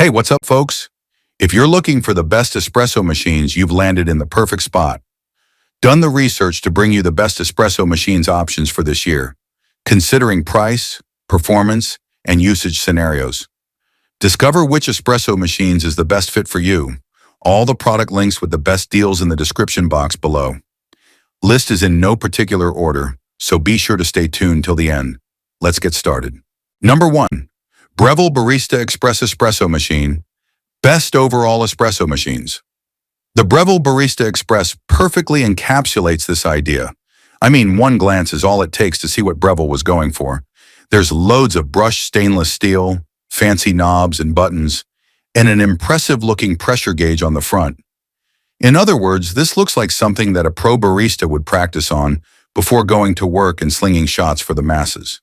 Hey, what's up, folks? If you're looking for the best espresso machines, you've landed in the perfect spot. Done the research to bring you the best espresso machines options for this year, considering price, performance, and usage scenarios. Discover which espresso machines is the best fit for you. All the product links with the best deals in the description box below. List is in no particular order, so be sure to stay tuned till the end. Let's get started. Number 1. Breville Barista Express Espresso Machine. Best overall espresso machines. The Breville Barista Express perfectly encapsulates this idea. I mean, one glance is all it takes to see what Breville was going for. There's loads of brushed stainless steel, fancy knobs and buttons, and an impressive-looking pressure gauge on the front. In other words, this looks like something that a pro barista would practice on before going to work and slinging shots for the masses.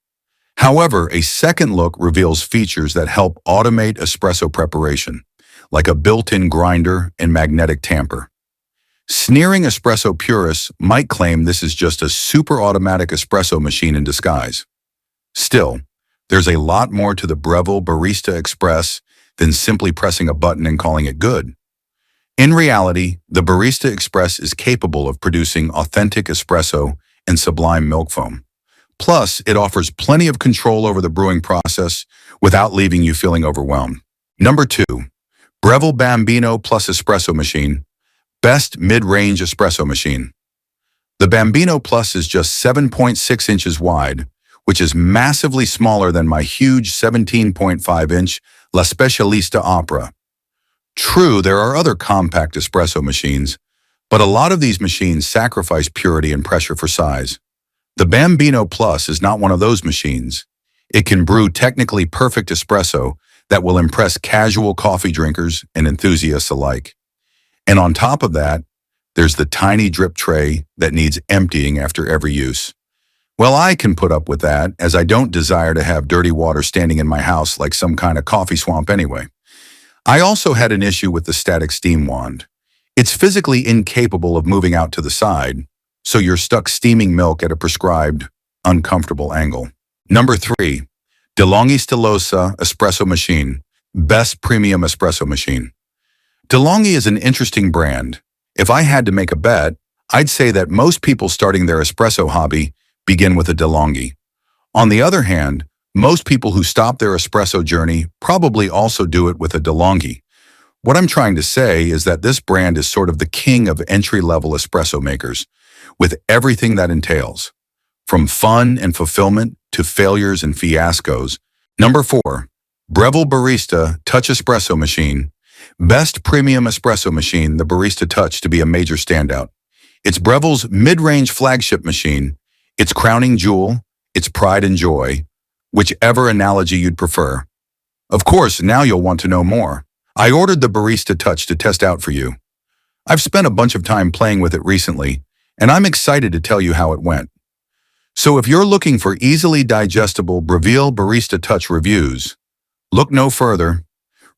However, a second look reveals features that help automate espresso preparation, like a built-in grinder and magnetic tamper. Sneering espresso purists might claim this is just a super automatic espresso machine in disguise. Still, there's a lot more to the Breville Barista Express than simply pressing a button and calling it good. In reality, the Barista Express is capable of producing authentic espresso and sublime milk foam. Plus, it offers plenty of control over the brewing process without leaving you feeling overwhelmed. Number 2. Breville Bambino Plus Espresso Machine. Best mid-range espresso machine. The Bambino Plus is just 7.6 inches wide, which is massively smaller than my huge 17.5-inch La Specialista Opera. True, there are other compact espresso machines, but a lot of these machines sacrifice purity and pressure for size. The Bambino Plus is not one of those machines. It can brew technically perfect espresso that will impress casual coffee drinkers and enthusiasts alike. And on top of that, there's the tiny drip tray that needs emptying after every use. Well, I can put up with that, as I don't desire to have dirty water standing in my house like some kind of coffee swamp anyway. I also had an issue with the static steam wand. It's physically incapable of moving out to the side, so you're stuck steaming milk at a prescribed, uncomfortable angle. Number 3. Longhi Stilosa Espresso Machine. Best premium espresso machine. Longhi is an interesting brand. If I had to make a bet, I'd say that most people starting their espresso hobby begin with a Longhi. On the other hand, most people who stop their espresso journey probably also do it with a Longhi. What I'm trying to say is that this brand is sort of the king of entry-level espresso makers, with everything that entails, from fun and fulfillment to failures and fiascos. Number 4. Breville Barista Touch Espresso Machine. Best premium espresso machine, the Barista Touch, to be a major standout. It's Breville's mid-range flagship machine, its crowning jewel, its pride and joy, whichever analogy you'd prefer. Of course, now you'll want to know more. I ordered the Barista Touch to test out for you. I've spent a bunch of time playing with it recently, and I'm excited to tell you how it went. So if you're looking for easily digestible Breville Barista Touch reviews, look no further.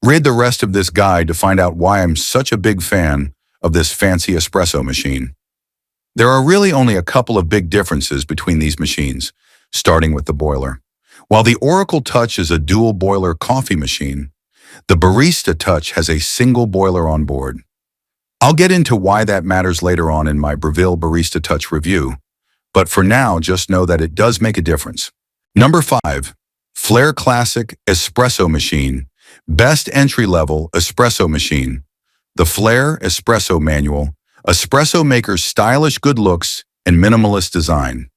Read the rest of this guide to find out why I'm such a big fan of this fancy espresso machine. There are really only a couple of big differences between these machines, starting with the boiler. While the Oracle Touch is a dual boiler coffee machine, the Barista Touch has a single boiler on board. I'll get into why that matters later on in my Breville Barista Touch review, but for now, just know that it does make a difference. Number 5. Flair Classic Espresso Machine. Best entry-level espresso machine. The Flair Espresso Manual, espresso maker's stylish good looks and minimalist design.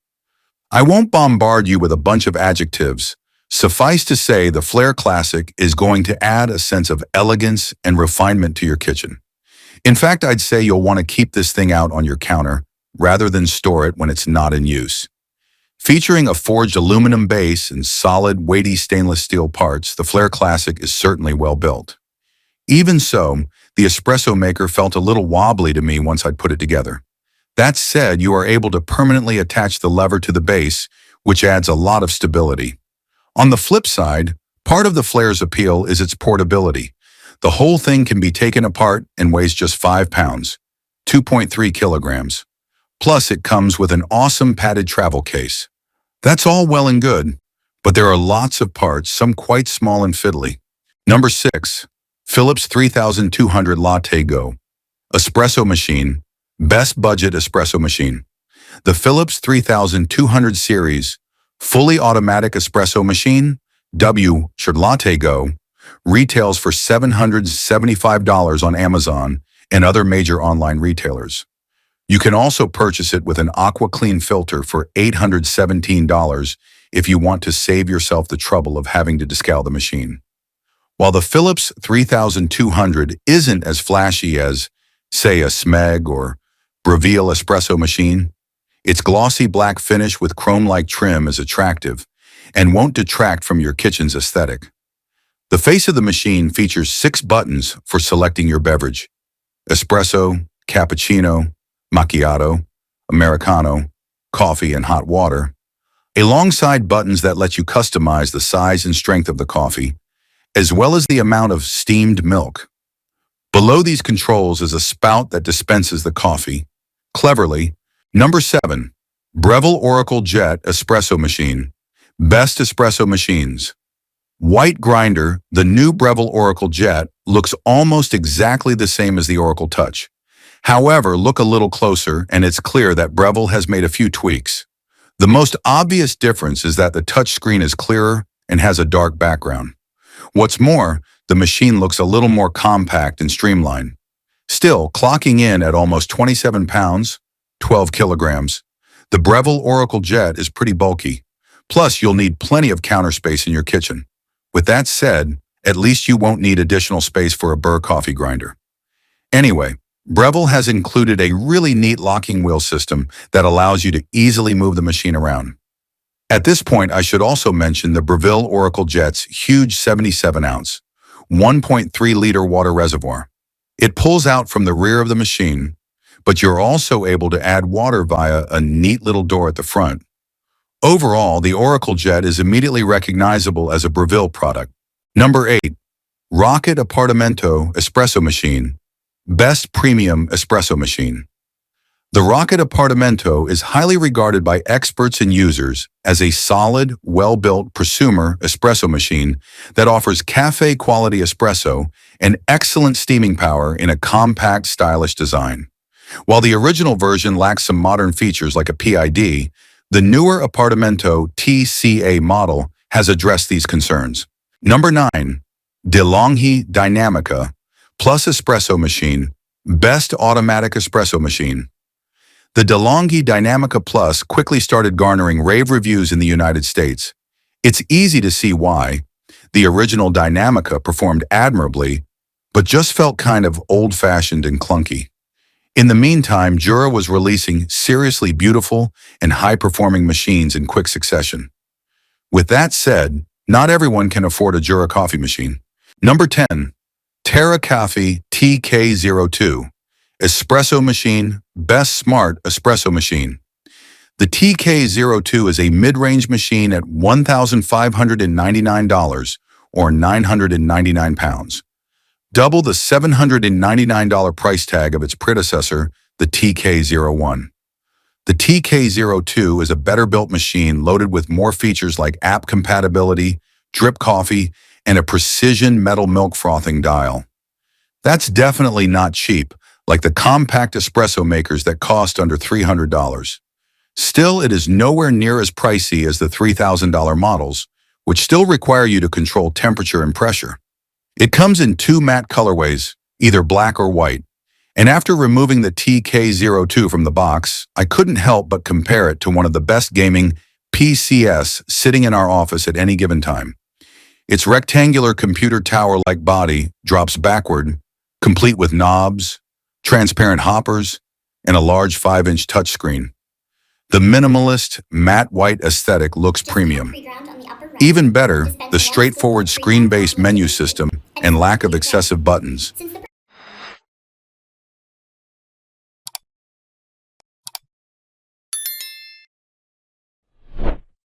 I won't bombard you with a bunch of adjectives. Suffice to say, the Flair Classic is going to add a sense of elegance and refinement to your kitchen. In fact, I'd say you'll want to keep this thing out on your counter rather than store it when it's not in use. Featuring a forged aluminum base and solid, weighty stainless steel parts, the Flair Classic is certainly well built. Even so, the espresso maker felt a little wobbly to me once I'd put it together. That said, you are able to permanently attach the lever to the base, which adds a lot of stability. On the flip side, part of the Flair's appeal is its portability. The whole thing can be taken apart and weighs just 5 pounds, 2.3 kilograms. Plus, it comes with an awesome padded travel case. That's all well and good, but there are lots of parts, some quite small and fiddly. Number 6. Philips 3200 LatteGo, espresso machine, best budget espresso machine. The Philips 3200 series, fully automatic espresso machine, LatteGo, retails for $775 on Amazon and other major online retailers. You can also purchase it with an aqua clean filter for $817 if you want to save yourself the trouble of having to descale the machine. While the Philips 3200 isn't as flashy as, say, a Smeg or Breville espresso machine, its glossy black finish with chrome-like trim is attractive and won't detract from your kitchen's aesthetic. The face of the machine features 6 buttons for selecting your beverage: espresso, cappuccino, macchiato, Americano, coffee, and hot water, alongside buttons that let you customize the size and strength of the coffee, as well as the amount of steamed milk. Below these controls is a spout that dispenses the coffee. Cleverly, number 7, Breville Oracle Jet Espresso Machine, best espresso machines. White grinder, the new Breville Oracle Jet looks almost exactly the same as the Oracle Touch. However, look a little closer and it's clear that Breville has made a few tweaks. The most obvious difference is that the touchscreen is clearer and has a dark background. What's more, the machine looks a little more compact and streamlined. Still, clocking in at almost 27 pounds, 12 kilograms, the Breville Oracle Jet is pretty bulky. Plus, you'll need plenty of counter space in your kitchen. With that said, at least you won't need additional space for a Burr coffee grinder. Anyway, Breville has included a really neat locking wheel system that allows you to easily move the machine around. At this point, I should also mention the Breville Oracle Jet's huge 77-ounce, 1.3-liter water reservoir. It pulls out from the rear of the machine, but you're also able to add water via a neat little door at the front. Overall, the Oracle Jet is immediately recognizable as a Breville product. Number 8, Rocket Appartamento Espresso Machine, best premium espresso machine. The Rocket Appartamento is highly regarded by experts and users as a solid, well-built prosumer espresso machine that offers cafe-quality espresso and excellent steaming power in a compact, stylish design. While the original version lacks some modern features like a PID, the newer Appartamento TCA model has addressed these concerns. Number 9, Longhi Dinamica Plus Espresso Machine, best automatic espresso machine. The Longhi Dinamica Plus quickly started garnering rave reviews in the United States. It's easy to see why. The original Dinamica performed admirably, but just felt kind of old-fashioned and clunky. In the meantime, Jura was releasing seriously beautiful and high-performing machines in quick succession. With that said, not everyone can afford a Jura coffee machine. Number 10, Terra Kaffe TK02, espresso machine, best smart espresso machine. The TK02 is a mid-range machine at $1,599 or 999 pounds. Double the $799 price tag of its predecessor, the TK01. The TK02 is a better-built machine loaded with more features like app compatibility, drip coffee, and a precision metal milk frothing dial. That's definitely not cheap, like the compact espresso makers that cost under $300. Still, it is nowhere near as pricey as the $3,000 models, which still require you to control temperature and pressure. It comes in 2 matte colorways, either black or white, and after removing the TK02 from the box, I couldn't help but compare it to one of the best gaming PCs sitting in our office at any given time. Its rectangular computer tower-like body drops backward, complete with knobs, transparent hoppers, and a large 5-inch touchscreen. The minimalist, matte white aesthetic looks premium. Even better, the straightforward screen-based menu system and lack of excessive buttons